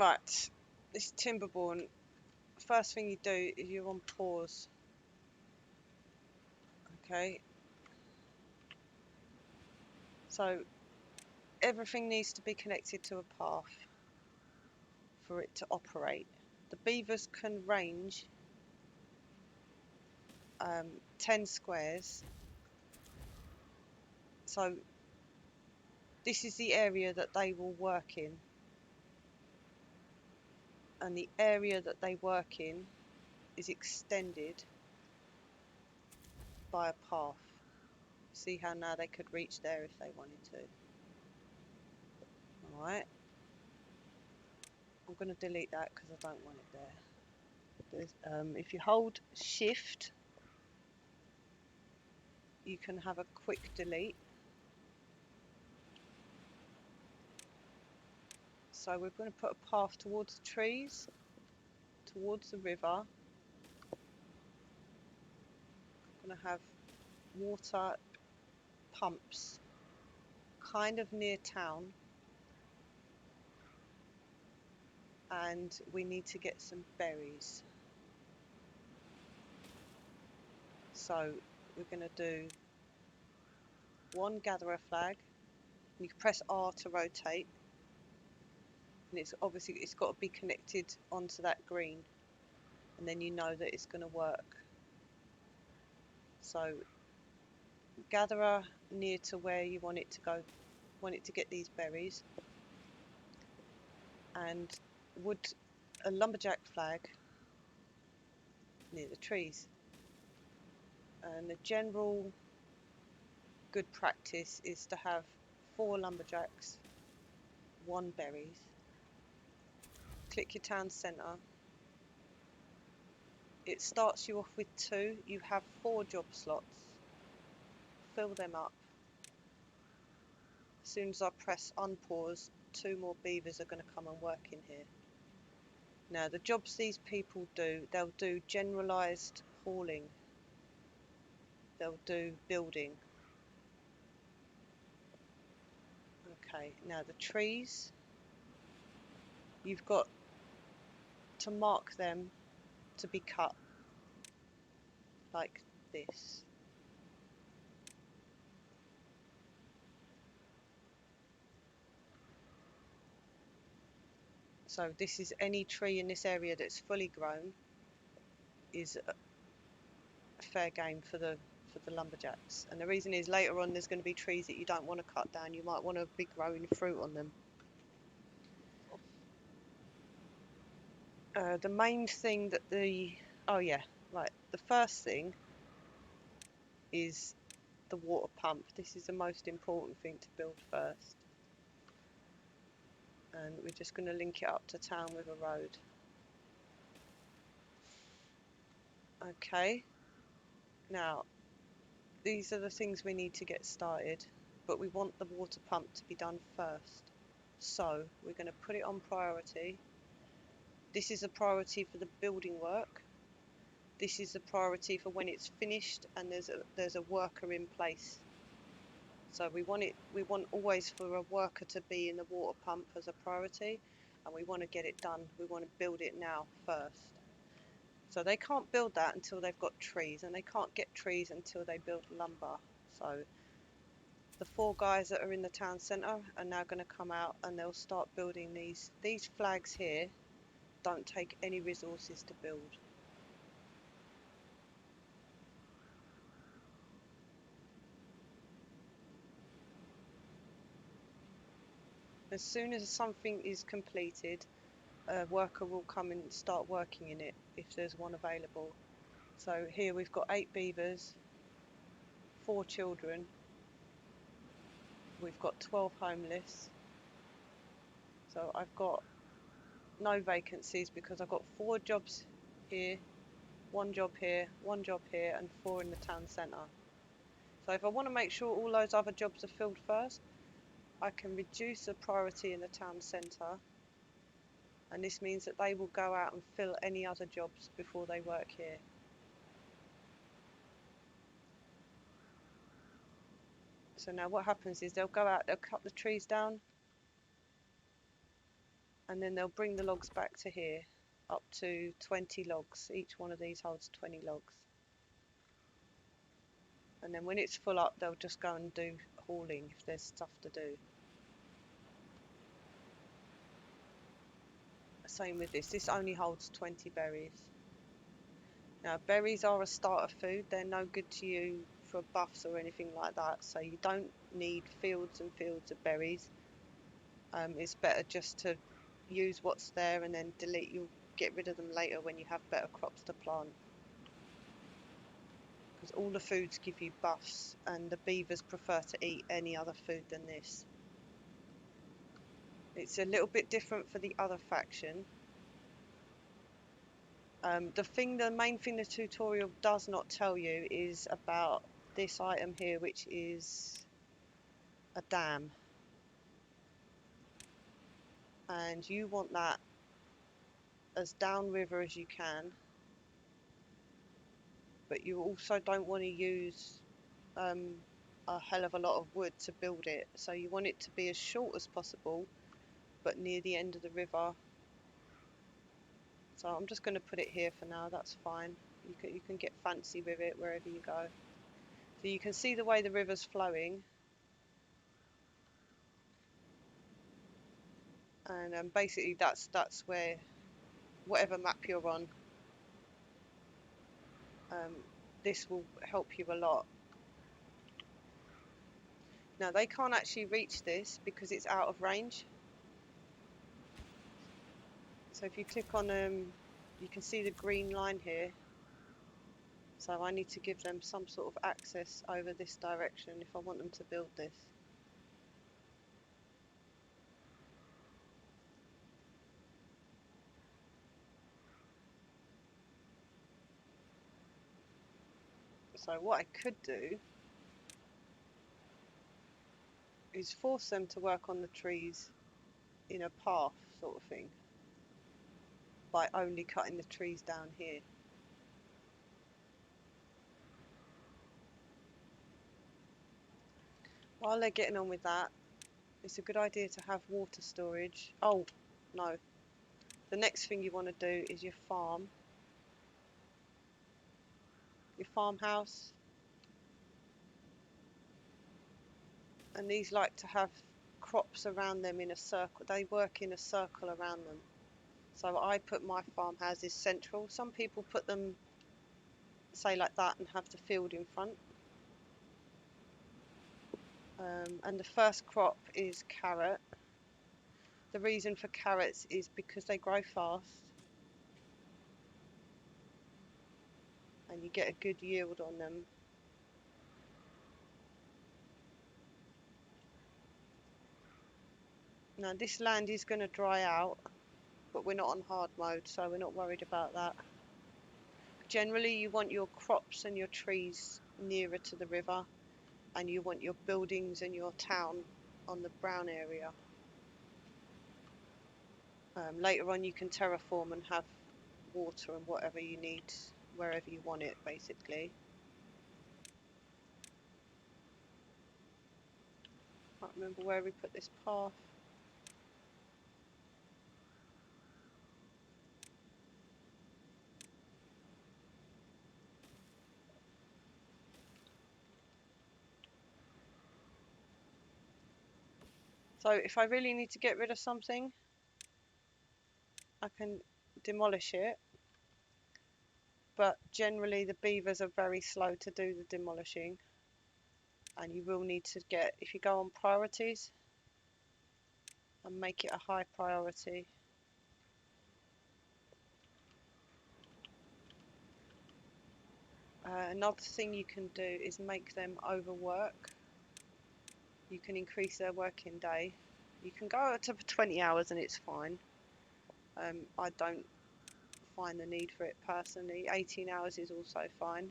Right, this Timberborn, first thing you do is you're on pause. Okay, so everything needs to be connected to a path for it to operate. The beavers can range 10 squares, so this is the area that they will work in, and the area that they work in is extended by a path. See how now they could reach there if they wanted to. Alright, I'm going to delete that because I don't want it there. If you hold shift, you can have a quick delete. So we're going to put a path towards the trees, towards the river. We're going to have water pumps kind of near town, and we need to get some berries. So we're going to do one gatherer flag. You can press R to rotate, and it's got to be connected onto that green, and then you know that it's going to work. So gatherer near to where you want it to go, want it to get these berries, and a lumberjack flag near the trees. And the general good practice is to have 4 lumberjacks, 1 berries. Click your town centre. It starts you off with 2. You have 4 job slots. Fill them up. As soon as I press unpause, 2 more beavers are going to come and work in here. Now the jobs these people do, they'll do generalised hauling. They'll do building. Okay, now the trees, you've got to mark them to be cut like this. So this is any tree in this area that's fully grown is a fair game for the lumberjacks. And the reason is later on there's going to be trees that you don't want to cut down. You might want to be growing fruit on them. The main thing that the first thing is the water pump. This is the most important thing to build first. And we're just going to link it up to town with a road. Okay, now these are the things we need to get started, but we want the water pump to be done first. So we're going to put it on priority. This is a priority for the building work. This is a priority for when it's finished and there's a worker in place. So we want always for a worker to be in the water pump as a priority, and we want to get it done. We want to build it now first. So they can't build that until they've got trees, and they can't get trees until they build lumber. So the 4 guys that are in the town centre are now going to come out and they'll start building these flags here. Don't take any resources to build. As soon as something is completed, a worker will come and start working in it if there's one available. So here we've got 8 beavers, 4 children, we've got 12 homeless. So I've got no vacancies because I've got 4 jobs here, 1 job here, 1 job here, and 4 in the town centre. So if I want to make sure all those other jobs are filled first, I can reduce the priority in the town centre, and this means that they will go out and fill any other jobs before they work here. So now what happens is they'll go out, they'll cut the trees down, and then they'll bring the logs back to here, up to 20 logs. Each one of these holds 20 logs. And then when it's full up, they'll just go and do hauling if there's stuff to do. Same with this. This only holds 20 berries. Now, berries are a starter food. They're no good to you for buffs or anything like that. So you don't need fields and fields of berries. It's better just to use what's there and then delete. You'll get rid of them later when you have better crops to plant. Because all the foods give you buffs, and the beavers prefer to eat any other food than this. It's a little bit different for the other faction. The main thing the tutorial does not tell you is about this item here, which is a dam. And you want that as downriver as you can, but you also don't want to use a hell of a lot of wood to build it. So you want it to be as short as possible, but near the end of the river. So I'm just going to put it here for now. That's fine. You can get fancy with it wherever you go. So you can see the way the river's flowing, and basically that's where, whatever map you're on, this will help you a lot. Now they can't actually reach this because it's out of range. So if you click on you can see the green line here. So I need to give them some sort of access over this direction if I want them to build this. So what I could do is force them to work on the trees in a path sort of thing by only cutting the trees down here. While they're getting on with that, it's a good idea to have water storage. Oh, no. The next thing you want to do is your farm. Your farmhouse. And these like to have crops around them in a circle. They work in a circle around them. So I put my farmhouses central. Some people put them, say, like that and have the field in front. And the first crop is carrot. The reason for carrots is because they grow fast and you get a good yield on them. Now this land is going to dry out, but we're not on hard mode, so we're not worried about that. Generally you want your crops and your trees nearer to the river, and you want your buildings and your town on the brown area. Later on you can terraform and have water and whatever you need wherever you want it, basically. Can't remember where we put this path. So if I really need to get rid of something, I can demolish it, but generally the beavers are very slow to do the demolishing, and you will need to get, if you go on priorities and make it a high priority, another thing you can do is make them overwork. You can increase their working day. You can go up to 20 hours and it's fine. I don't find the need for it personally. 18 hours is also fine.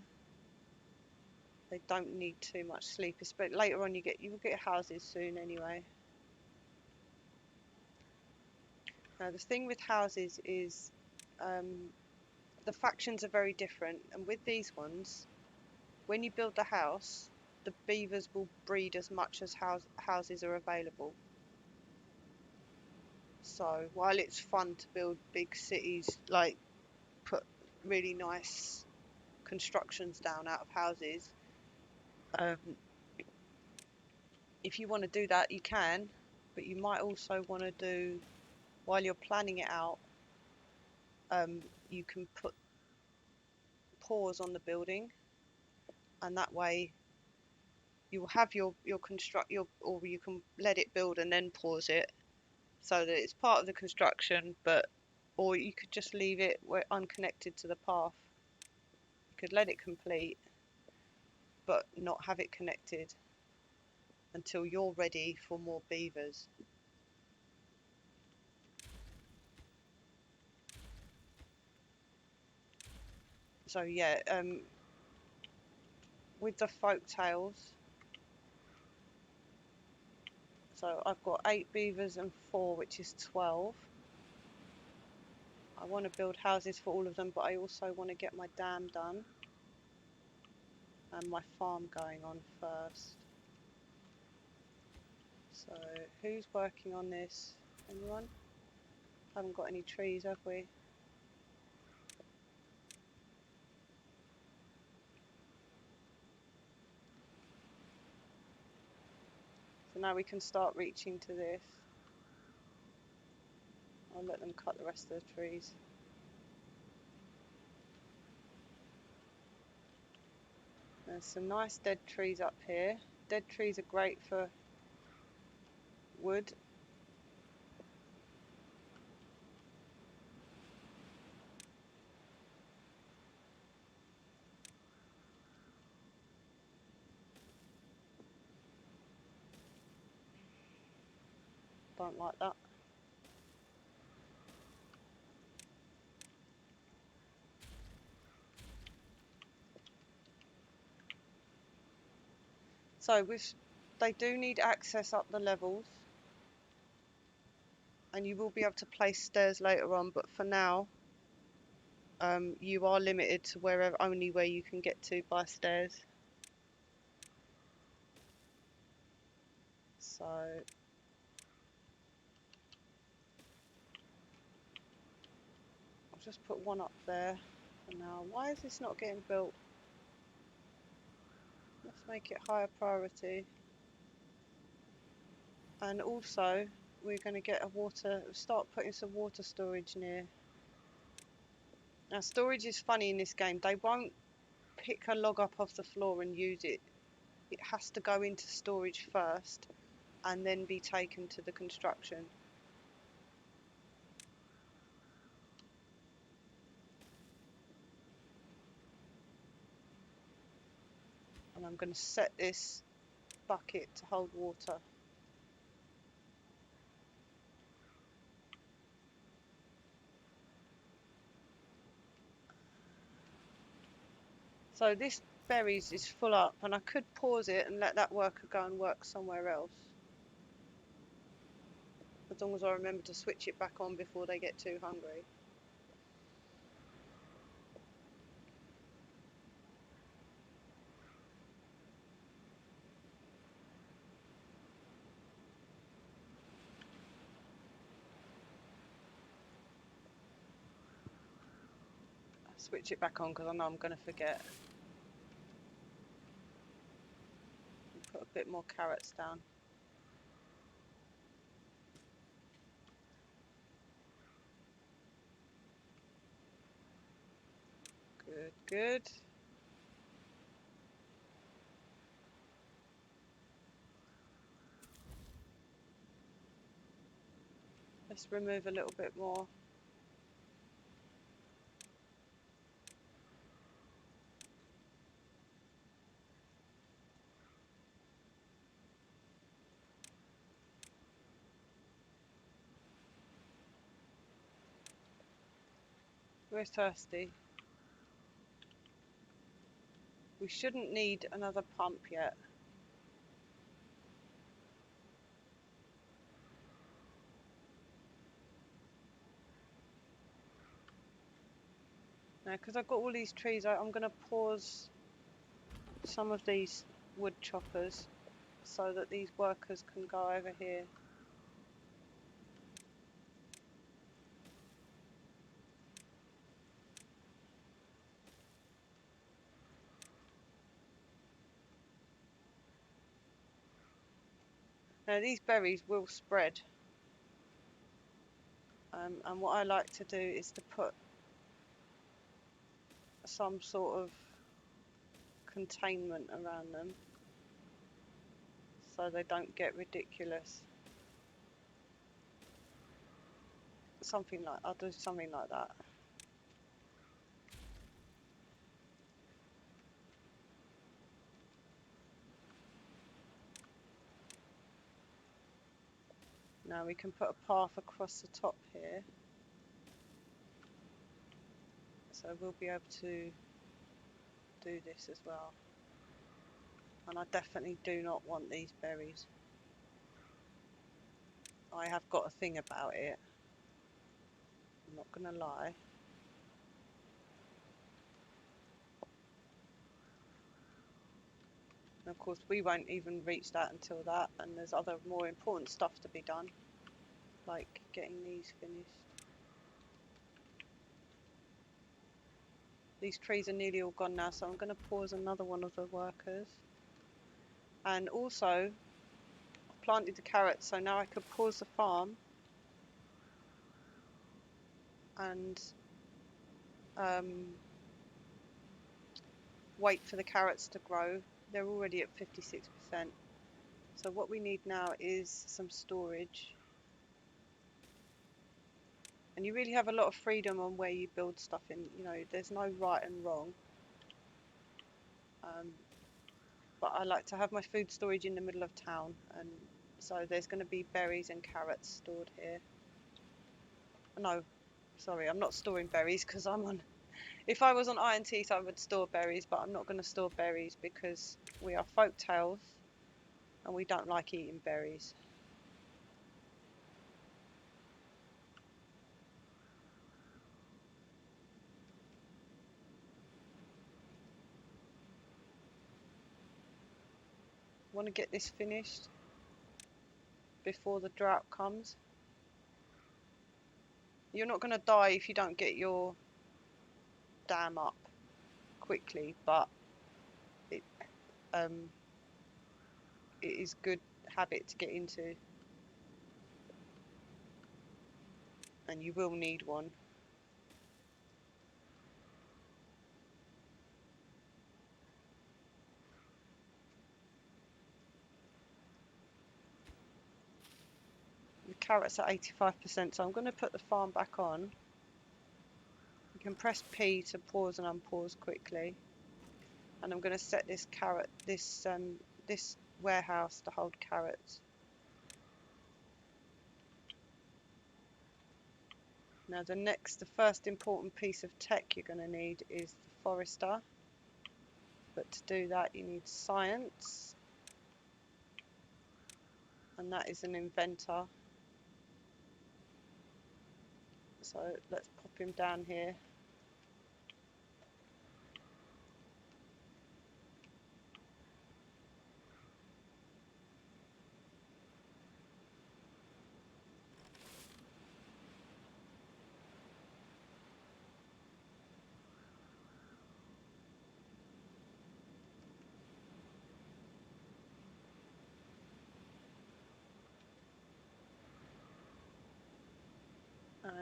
They don't need too much sleep, but later on you will get houses soon anyway. Now the thing with houses is the factions are very different, and with these ones, when you build the house, the beavers will breed as much as houses are available. So while it's fun to build big cities, like put really nice constructions down out of houses, um, if you want to do that, you can, but you might also want to do, while you're planning it out, you can put pause on the building, and that way you will have your construct your, or you can let it build and then pause it, so that it's part of the construction, but or you could just leave it where unconnected to the path. You could let it complete, but not have it connected until you're ready for more beavers. So yeah, with the folk tales, so I've got 8 beavers and 4, which is 12. I want to build houses for all of them, but I also want to get my dam done and my farm going on first. So who's working on this? Anyone? Haven't got any trees, have we? So now we can start reaching to this. I'll let them cut the rest of the trees. There's some nice dead trees up here. Dead trees are great for wood. Don't like that. So they do need access up the levels, and you will be able to place stairs later on, but for now you are limited to only where you can get to by stairs. So I'll just put one up there for now. Why is this not getting built? Let's make it higher priority. And also we're going to get start putting some water storage near. Now storage is funny in this game. They won't pick a log up off the floor and use it. It has to go into storage first and then be taken to the construction. And I'm going to set this bucket to hold water. So this berries is full up, and I could pause it and let that worker go and work somewhere else, as long as I remember to switch it back on before they get too hungry. Switch it back on because I know I'm going to forget. Put a bit more carrots down. Good, good. Let's remove a little bit more. We're thirsty. We shouldn't need another pump yet. Now, because I've got all these trees, I'm going to pause some of these wood choppers so that these workers can go over here. Now these berries will spread, and what I like to do is to put some sort of containment around them so they don't get ridiculous. I'll do something like that. Now we can put a path across the top here, so we'll be able to do this as well. And I definitely do not want these berries. I have got a thing about it, I'm not gonna lie. And of course we won't even reach that until that, and there's other more important stuff to be done, like getting these finished. These trees are nearly all gone now, so I'm going to pause another one of the workers. And also, I've planted the carrots, so now I could pause the farm and wait for the carrots to grow. They're already at 56%. So what we need now is some storage. And you really have a lot of freedom on where you build stuff in. You know, there's no right and wrong. But I like to have my food storage in the middle of town, and so there's going to be berries and carrots stored here. No, sorry, I'm not storing berries because I'm on. If I was on Iron Teeth, I would store berries, but I'm not going to store berries because we are folktales and we don't like eating berries. Want to get this finished before the drought comes. You're not going to die if you don't get your dam up quickly, but it, it is good habit to get into, and you will need one. The carrots are 85%, so I'm going to put the farm back on. You can press P to pause and unpause quickly. And I'm going to set this this warehouse to hold carrots. Now the first important piece of tech you're going to need is the forester. But to do that you need science, and that is an inventor. So let's pop him down here.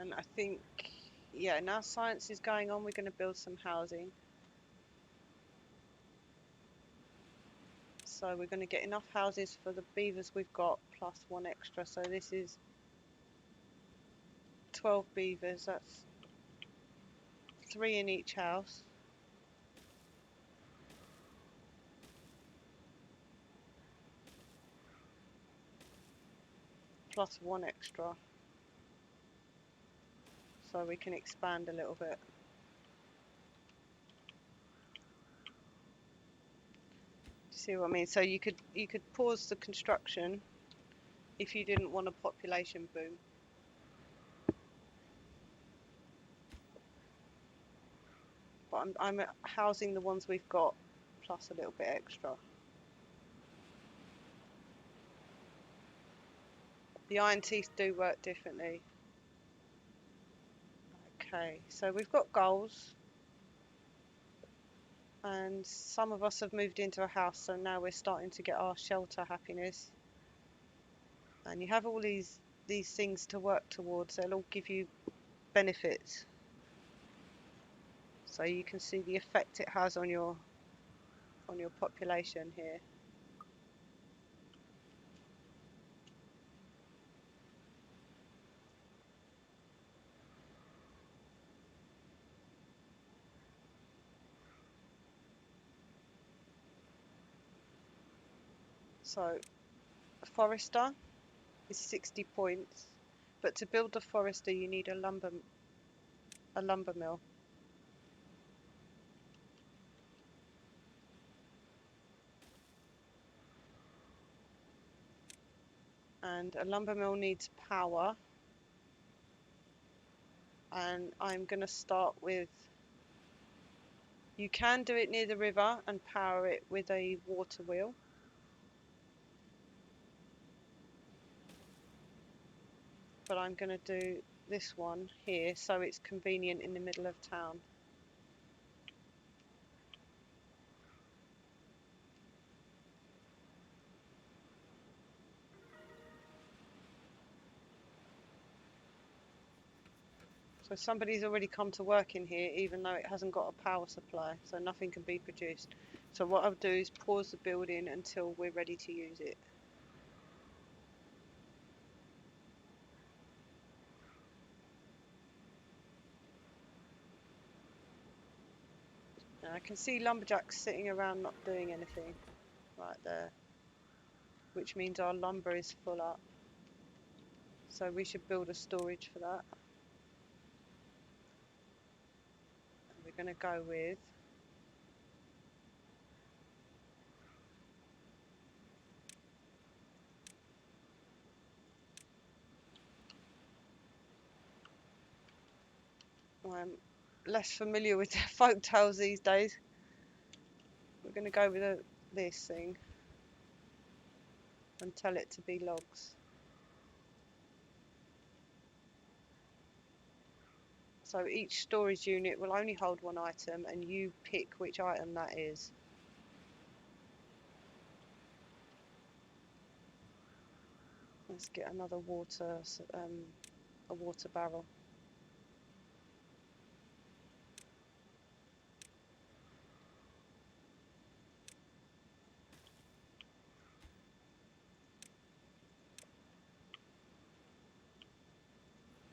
And I think, yeah, now science is going on, we're going to build some housing. So we're going to get enough houses for the beavers we've got, plus one extra. So this is 12 beavers, that's 3 in each house. Plus one extra. So we can expand a little bit. See what I mean? So you could pause the construction if you didn't want a population boom. But I'm housing the ones we've got plus a little bit extra. The iron teeth do work differently. Okay, so we've got goals, and some of us have moved into a house, so now we're starting to get our shelter happiness. And you have all these things to work towards. They'll all give you benefits. So you can see the effect it has on your population here. So a forester is 60 points, but to build a forester you need a lumber mill. And a lumber mill needs power, and I'm going to start with, you can do it near the river and power it with a water wheel, but I'm going to do this one here so it's convenient in the middle of town. So somebody's already come to work in here even though it hasn't got a power supply, so nothing can be produced. So what I'll do is pause the building until we're ready to use it. Now I can see lumberjacks sitting around not doing anything right there, which means our lumber is full up. So we should build a storage for that. And we're going to go with I'm less familiar with folk tales these days. We're going to go with this thing and tell it to be logs. So each storage unit will only hold one item, and you pick which item that is. Let's get another a water barrel.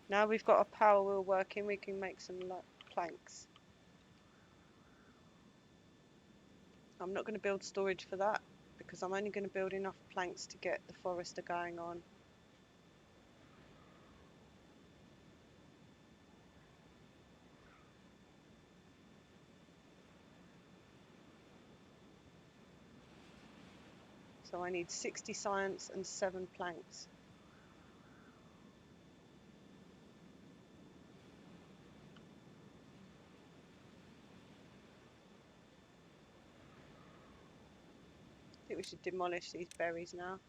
Now we've got a power wheel working, we can make some planks. I'm not going to build storage for that because I'm only going to build enough planks to get the forester going on. So I need 60 science and 7 planks. I think we should demolish these berries now.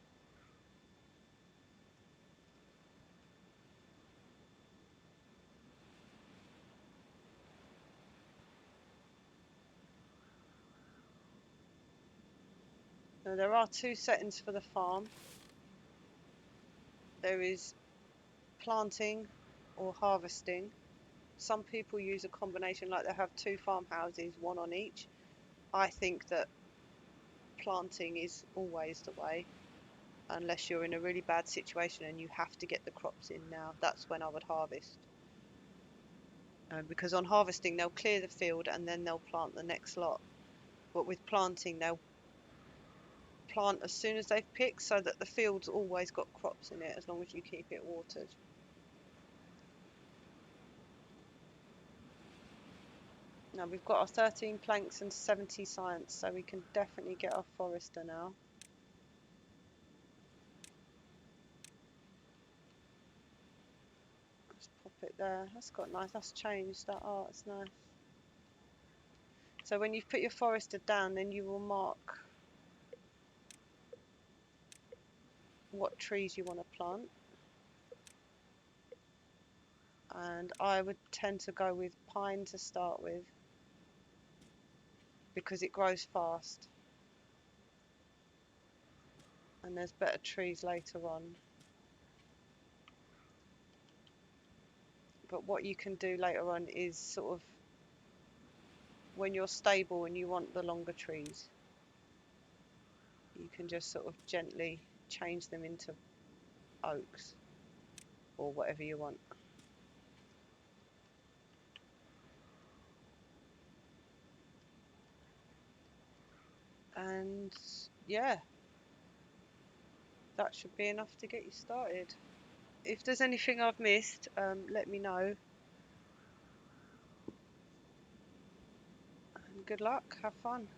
Now there are 2 settings for the farm. There is planting or harvesting. Some people use a combination, like they have 2 farmhouses, one on each. I think that planting is always the way, unless you're in a really bad situation and you have to get the crops in now. That's when I would harvest. Because on harvesting they'll clear the field and then they'll plant the next lot. But with planting they'll plant as soon as they've picked, so that the field's always got crops in it as long as you keep it watered. Now we've got our 13 planks and 70 science, so we can definitely get our forester now. Let's pop it there. That's got nice, that's changed, that art's nice. So when you've put your forester down, then you will mark what trees you want to plant. And I would tend to go with pine to start with because it grows fast and there's better trees later on. But what you can do later on is sort of when you're stable and you want the longer trees, you can just sort of gently change them into oaks or whatever you want. And yeah, that should be enough to get you started. If there's anything I've missed, let me know. And good luck, have fun.